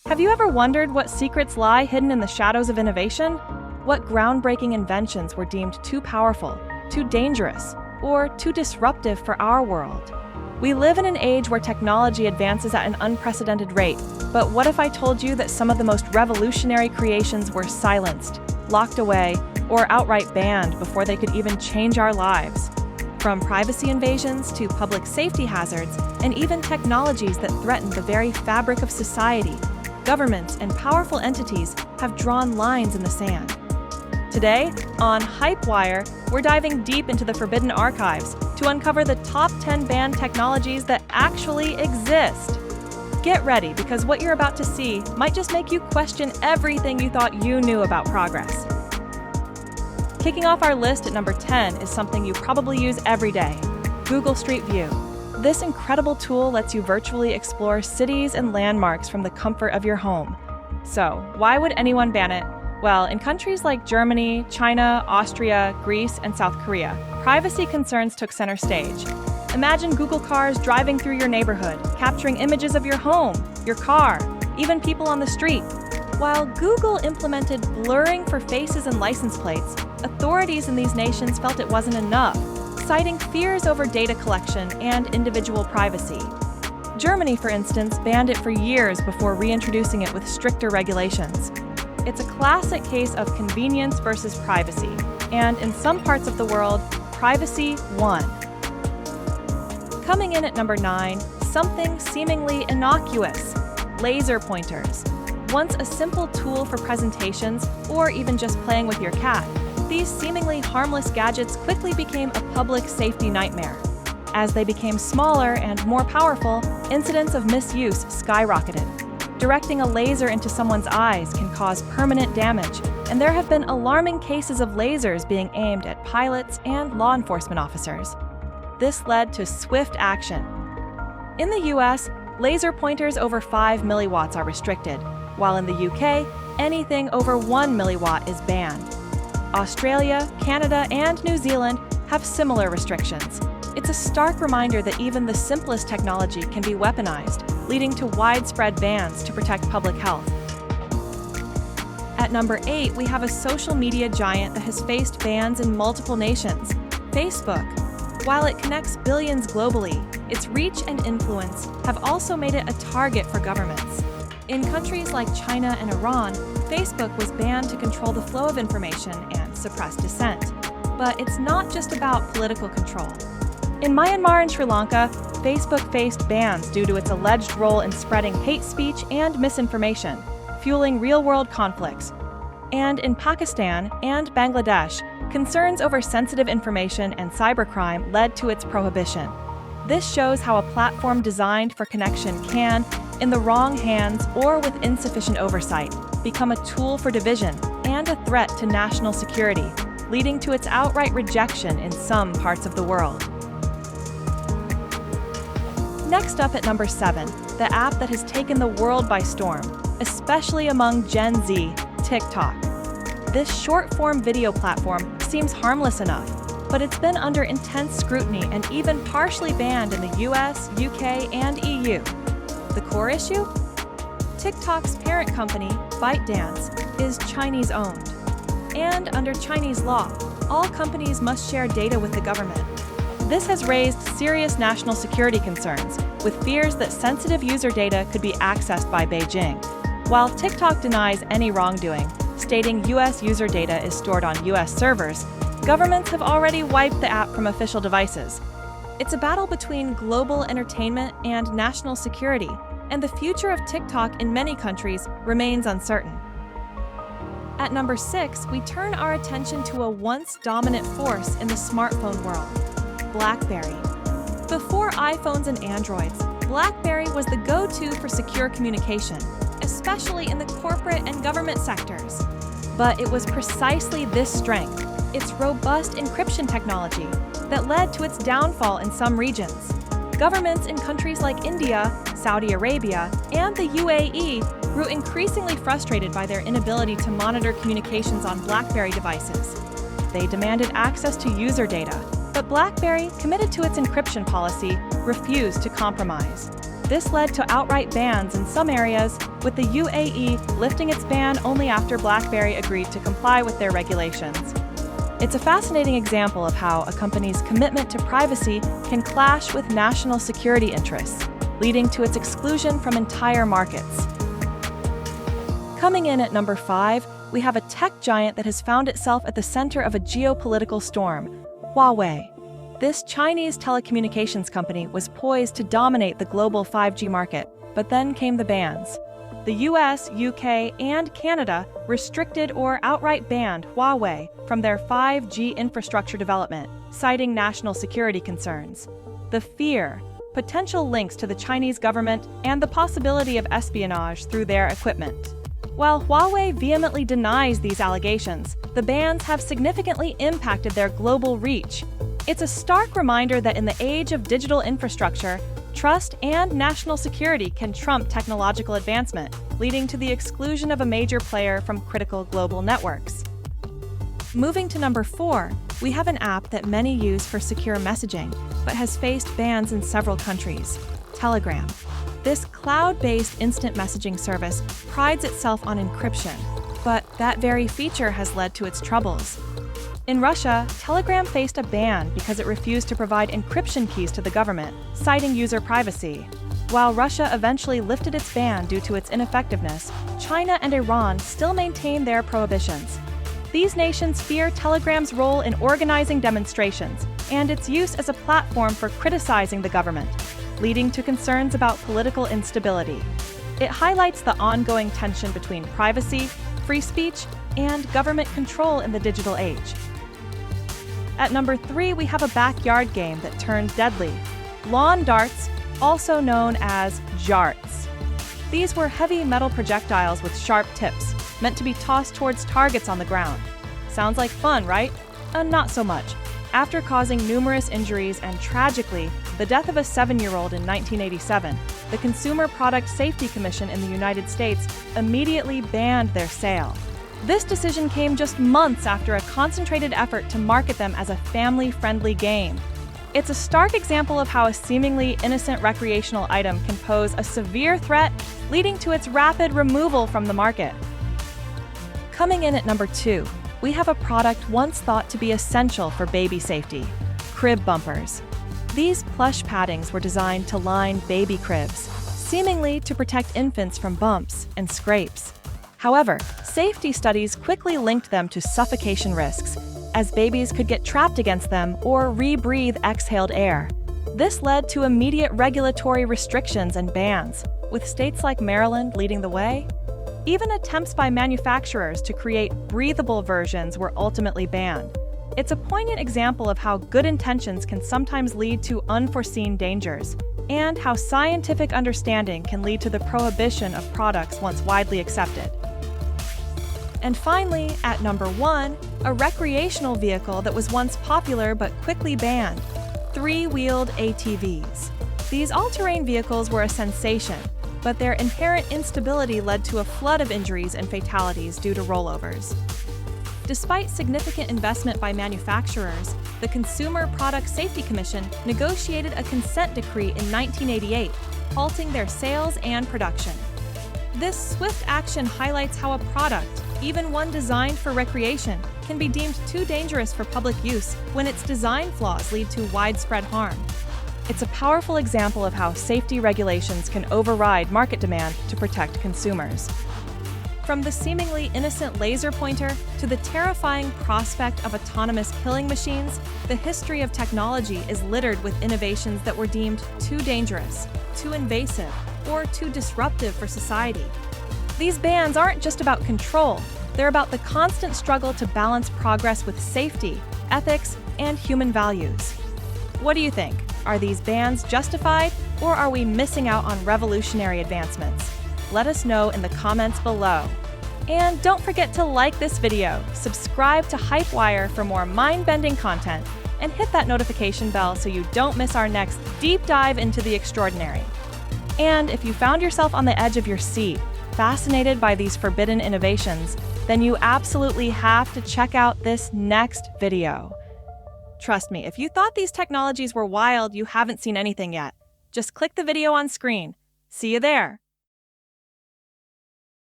Have you ever wondered what secrets lie hidden in the shadows of innovation? What groundbreaking inventions were deemed too powerful, too dangerous, or too disruptive for our world? We live in an age where technology advances at an unprecedented rate, but what if I told you that some of the most revolutionary creations were silenced, locked away, or outright banned before they could even change our lives? From privacy invasions to public safety hazards, and even technologies that threaten the very fabric of society, governments and powerful entities have drawn lines in the sand. Today, on Hypewire, we're diving deep into the forbidden archives to uncover the top 10 banned technologies that actually exist. Get ready, because what you're about to see might just make you question everything you thought you knew about progress. Kicking off our list at number 10 is something you probably use every day: Google Street View. This incredible tool lets you virtually explore cities and landmarks from the comfort of your home. So, why would anyone ban it? Well, in countries like Germany, China, Austria, Greece, and South Korea, privacy concerns took center stage. Imagine Google cars driving through your neighborhood, capturing images of your home, your car, even people on the street. While Google implemented blurring for faces and license plates, authorities in these nations felt it wasn't enough, citing fears over data collection and individual privacy. Germany, for instance, banned it for years before reintroducing it with stricter regulations. It's a classic case of convenience versus privacy, and in some parts of the world, privacy won. Coming in at number 9, something seemingly innocuous: laser pointers. Once a simple tool for presentations or even just playing with your cat, these seemingly harmless gadgets quickly became a public safety nightmare. As they became smaller and more powerful, incidents of misuse skyrocketed. Directing a laser into someone's eyes can cause permanent damage, and there have been alarming cases of lasers being aimed at pilots and law enforcement officers. This led to swift action. In the US, laser pointers over 5 milliwatts are restricted, while in the UK, anything over 1 milliwatt is banned. Australia, Canada, and New Zealand have similar restrictions. It's a stark reminder that even the simplest technology can be weaponized, leading to widespread bans to protect public health. At number 8, we have a social media giant that has faced bans in multiple nations: Facebook. While it connects billions globally, its reach and influence have also made it a target for governments. In countries like China and Iran, Facebook was banned to control the flow of information and suppress dissent. But it's not just about political control. In Myanmar and Sri Lanka, Facebook faced bans due to its alleged role in spreading hate speech and misinformation, fueling real-world conflicts. And in Pakistan and Bangladesh, concerns over sensitive information and cybercrime led to its prohibition. This shows how a platform designed for connection can, in the wrong hands or with insufficient oversight, become a tool for division and a threat to national security, leading to its outright rejection in some parts of the world. Next up at number 7, the app that has taken the world by storm, especially among Gen Z, TikTok. This short-form video platform seems harmless enough, but it's been under intense scrutiny and even partially banned in the US, UK, and EU. The core issue? TikTok's parent company, ByteDance, is Chinese-owned. And under Chinese law, all companies must share data with the government. This has raised serious national security concerns, with fears that sensitive user data could be accessed by Beijing. While TikTok denies any wrongdoing, stating US user data is stored on US servers, governments have already wiped the app from official devices. It's a battle between global entertainment and national security, and the future of TikTok in many countries remains uncertain. At number 6, we turn our attention to a once dominant force in the smartphone world: Blackberry. Before iPhones and Androids, Blackberry was the go-to for secure communication, especially in the corporate and government sectors. But it was precisely this strength, its robust encryption technology, that led to its downfall in some regions. Governments in countries like India, Saudi Arabia, and the UAE grew increasingly frustrated by their inability to monitor communications on Blackberry devices. They demanded access to user data, but Blackberry, committed to its encryption policy, refused to compromise. This led to outright bans in some areas, with the UAE lifting its ban only after Blackberry agreed to comply with their regulations. It's a fascinating example of how a company's commitment to privacy can clash with national security interests, leading to its exclusion from entire markets. Coming in at number 5, we have a tech giant that has found itself at the center of a geopolitical storm, Huawei. This Chinese telecommunications company was poised to dominate the global 5G market, but then came the bans. The US, UK, and Canada restricted or outright banned Huawei from their 5G infrastructure development, citing national security concerns. The fear, potential links to the Chinese government, and the possibility of espionage through their equipment. While Huawei vehemently denies these allegations, the bans have significantly impacted their global reach. It's a stark reminder that in the age of digital infrastructure, trust and national security can trump technological advancement, leading to the exclusion of a major player from critical global networks. Moving to number 4, we have an app that many use for secure messaging, but has faced bans in several countries: Telegram. This cloud-based instant messaging service prides itself on encryption, but that very feature has led to its troubles. In Russia, Telegram faced a ban because it refused to provide encryption keys to the government, citing user privacy. While Russia eventually lifted its ban due to its ineffectiveness, China and Iran still maintain their prohibitions. These nations fear Telegram's role in organizing demonstrations and its use as a platform for criticizing the government, leading to concerns about political instability. It highlights the ongoing tension between privacy, free speech, and government control in the digital age. At number 3, we have a backyard game that turned deadly: lawn darts, also known as jarts. These were heavy metal projectiles with sharp tips, meant to be tossed towards targets on the ground. Sounds like fun, right? Not so much. After causing numerous injuries and, tragically, the death of a 7-year-old in 1987, the Consumer Product Safety Commission in the United States immediately banned their sale. This decision came just months after a concentrated effort to market them as a family-friendly game. It's a stark example of how a seemingly innocent recreational item can pose a severe threat, leading to its rapid removal from the market. Coming in at number 2, we have a product once thought to be essential for baby safety: crib bumpers. These plush paddings were designed to line baby cribs, seemingly to protect infants from bumps and scrapes. However, safety studies quickly linked them to suffocation risks, as babies could get trapped against them or rebreathe exhaled air. This led to immediate regulatory restrictions and bans, with states like Maryland leading the way. Even attempts by manufacturers to create breathable versions were ultimately banned. It's a poignant example of how good intentions can sometimes lead to unforeseen dangers, and how scientific understanding can lead to the prohibition of products once widely accepted. And finally, at number 1, a recreational vehicle that was once popular but quickly banned: 3-wheeled ATVs. These all-terrain vehicles were a sensation, but their inherent instability led to a flood of injuries and fatalities due to rollovers. Despite significant investment by manufacturers, the Consumer Product Safety Commission negotiated a consent decree in 1988, halting their sales and production. This swift action highlights how a product, even one designed for recreation, can be deemed too dangerous for public use when its design flaws lead to widespread harm. It's a powerful example of how safety regulations can override market demand to protect consumers. From the seemingly innocent laser pointer to the terrifying prospect of autonomous killing machines, the history of technology is littered with innovations that were deemed too dangerous, too invasive, or too disruptive for society. These bans aren't just about control, they're about the constant struggle to balance progress with safety, ethics, and human values. What do you think? Are these bans justified, or are we missing out on revolutionary advancements? Let us know in the comments below. And don't forget to like this video, subscribe to HypeWire for more mind-bending content, and hit that notification bell so you don't miss our next deep dive into the extraordinary. And if you found yourself on the edge of your seat, fascinated by these forbidden innovations, then you absolutely have to check out this next video. Trust me, if you thought these technologies were wild, you haven't seen anything yet. Just click the video on screen. See you there.